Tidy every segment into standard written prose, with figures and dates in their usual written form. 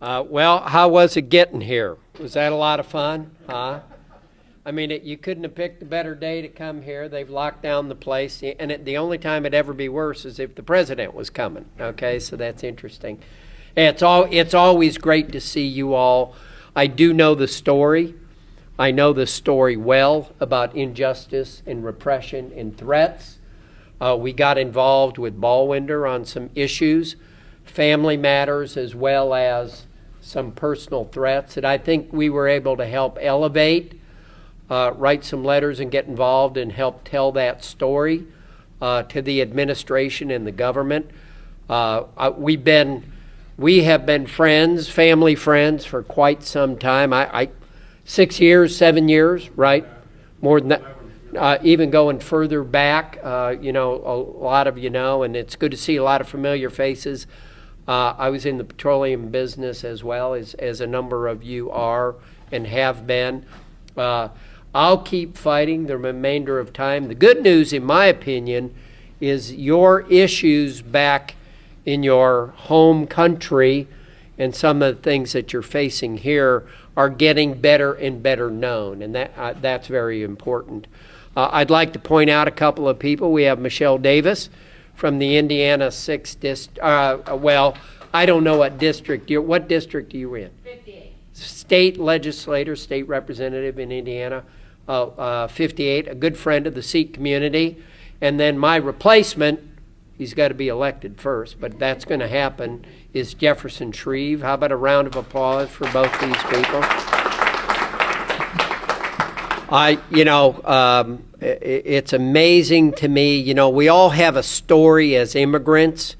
Well, how was it getting here? Was that a lot of fun? Huh? I mean, you couldn't have picked a better day to come here. They've locked down the place, and the only time it'd ever be worse is if the president was coming. Okay, so that's interesting. It's always great to see you all. I do know the story. I know the story well about injustice and repression and threats. We got involved with Ballwinder on some issues, family matters, as well as some personal threats that I think we were able to help elevate, write some letters and get involved and help tell that story to the administration and the government. We have been friends, family friends, for quite some time. 6 years, 7 years, right? More than that. Even going further back, a lot of you know, and it's good to see a lot of familiar faces. I was in the petroleum business as well as a number of you are and have been. I'll keep fighting the remainder of time. The good news, in my opinion, is your issues back in your home country and some of the things that you're facing here are getting better and better known, and that's very important. I'd like to point out a couple of people. We have Michelle Davis from the Indiana 6th District. Well, I don't know what district what district are you in? 58. State legislator, state representative in Indiana, 58, a good friend of the Sikh community. And then my replacement, he's got to be elected first, but that's going to happen, is Jefferson Shreve. How about a round of applause for both these people? It's amazing to me. We all have a story as immigrants.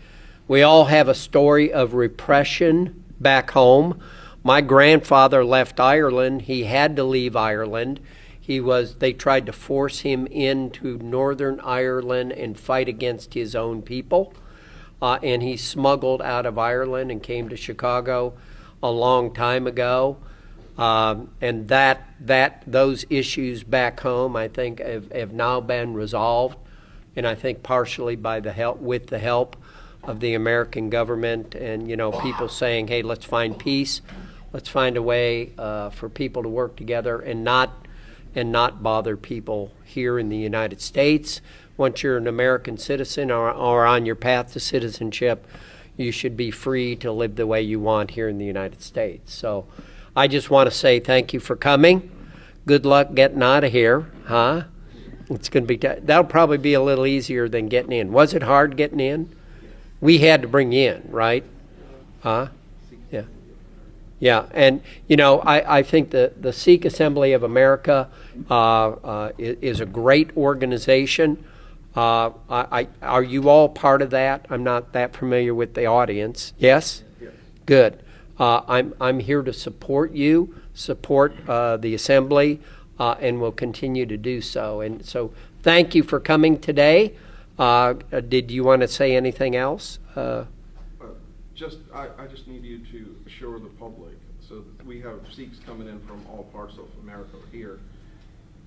We all have a story of repression back home. My grandfather left Ireland. He had to leave Ireland. They tried to force him into Northern Ireland and fight against his own people. And he smuggled out of Ireland and came to Chicago a long time ago. And those issues back home, I think, have now been resolved. And I think partially with the help of the American government and, people saying, hey, let's find peace. Let's find a way for people to work together and not bother people here in the United States. Once you're an American citizen or on your path to citizenship, you should be free to live the way you want here in the United States. So I just want to say thank you for coming. Good luck getting out of here, huh? It's going to be that'll probably be a little easier than getting in. Was it hard getting in? We had to bring you in, right? Huh? Yeah. Yeah, and I think the Sikh Assembly of America is a great organization. Are you all part of that? I'm not that familiar with the audience. Yes? Yes. Good. I'm here to support you, support the Assembly, and will continue to do so. And so thank you for coming today. Did you want to say anything else? I just need you to assure the public, so that we have Sikhs coming in from all parts of America here.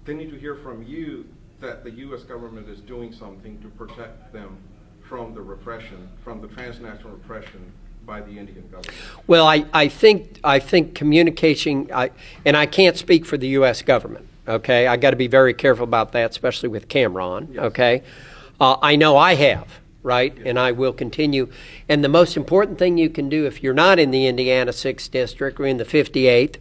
They need to hear from you that the U.S. government is doing something to protect them from the repression, from the transnational repression by the Indian government. Well, I think communication, and I can't speak for the U.S. government, okay? I got to be very careful about that, especially with camera on, yes. Okay? I know I have. Right, and I will continue. And the most important thing you can do if you're not in the Indiana 6th District or in the 58th,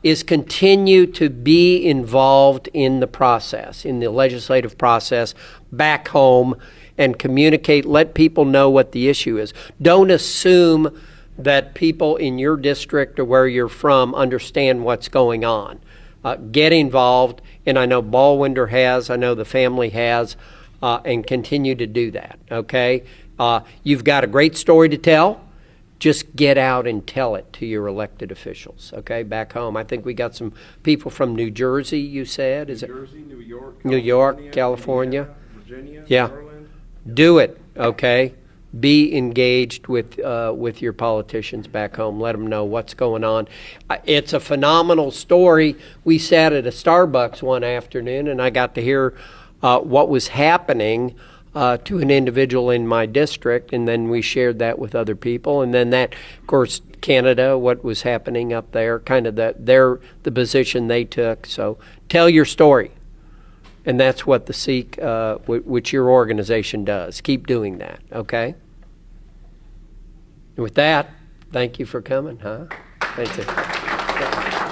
is continue to be involved in the process, in the legislative process back home, and communicate, let people know what the issue is. Don't assume that people in your district or where you're from understand what's going on. Get involved, and I know Ballwinder has, I know the family has, and continue to do that, okay? You've got a great story to tell. Just get out and tell it to your elected officials, okay, back home. I think we got some people from New Jersey, you said. New Jersey, New York, New York, California. Indiana, Virginia, yeah. Maryland. Do it, okay? Be engaged with your politicians back home. Let them know what's going on. It's a phenomenal story. We sat at a Starbucks one afternoon, and I got to hear what was happening to an individual in my district, and then we shared that with other people. And then that, of course, Canada, what was happening up there, kind of the position they took. So tell your story. And that's what the Sikh, which your organization does. Keep doing that, okay? And with that, thank you for coming, huh? Thank you.